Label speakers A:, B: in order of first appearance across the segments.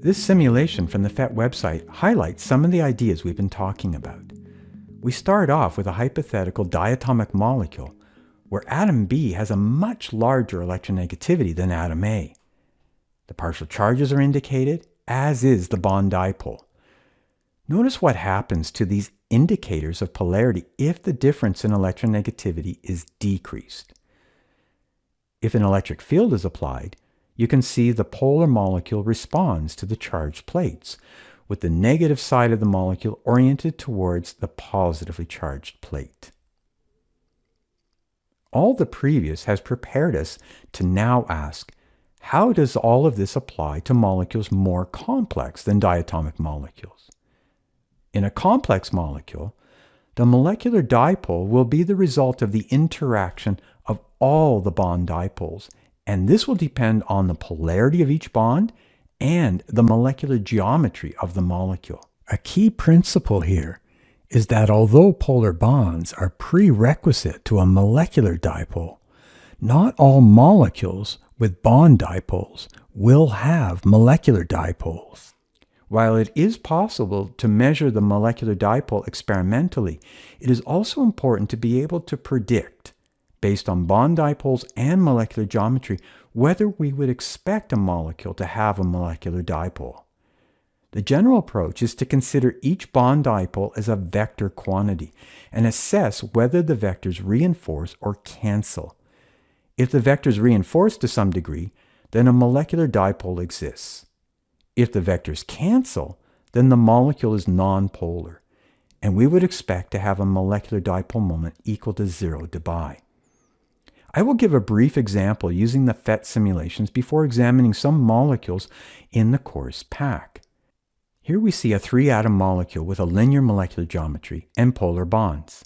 A: This simulation from the PhET website highlights some of the ideas we've been talking about. We start off with a hypothetical diatomic molecule where atom B has a much larger electronegativity than atom A. The partial charges are indicated, as is the bond dipole. Notice what happens to these indicators of polarity if the difference in electronegativity is decreased. If an electric field is applied, you can see the polar molecule responds to the charged plates, with the negative side of the molecule oriented towards the positively charged plate. All the previous has prepared us to now ask, how does all of this apply to molecules more complex than diatomic molecules? In a complex molecule, the molecular dipole will be the result of the interaction of all the bond dipoles, and this will depend on the polarity of each bond and the molecular geometry of the molecule. A key principle here is that although polar bonds are prerequisite to a molecular dipole, not all molecules with bond dipoles will have molecular dipoles. While it is possible to measure the molecular dipole experimentally, it is also important to be able to predict, based on bond dipoles and molecular geometry, whether we would expect a molecule to have a molecular dipole. The general approach is to consider each bond dipole as a vector quantity and assess whether the vectors reinforce or cancel. If the vectors reinforce to some degree, then a molecular dipole exists. If the vectors cancel, then the molecule is nonpolar, and we would expect to have a molecular dipole moment equal to 0 dBi. I will give a brief example using the PhET simulations before examining some molecules in the course pack. Here we see a 3-atom molecule with a linear molecular geometry and polar bonds.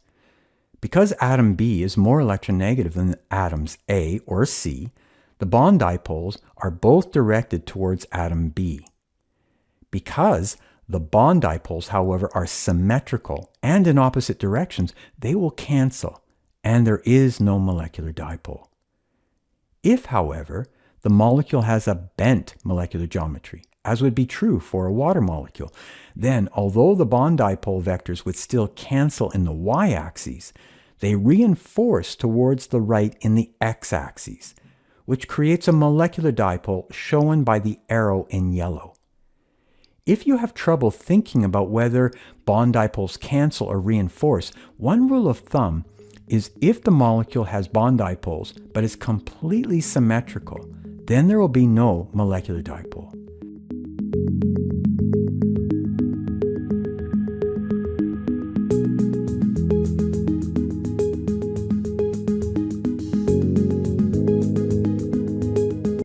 A: Because atom B is more electronegative than atoms A or C, the bond dipoles are both directed towards atom B. Because the bond dipoles, however, are symmetrical and in opposite directions, they will cancel, and there is no molecular dipole. If, however, the molecule has a bent molecular geometry, as would be true for a water molecule, then although the bond dipole vectors would still cancel in the y-axis, they reinforce towards the right in the x-axis, which creates a molecular dipole shown by the arrow in yellow. If you have trouble thinking about whether bond dipoles cancel or reinforce, one rule of thumb is if the molecule has bond dipoles but is completely symmetrical, then there will be no molecular dipole.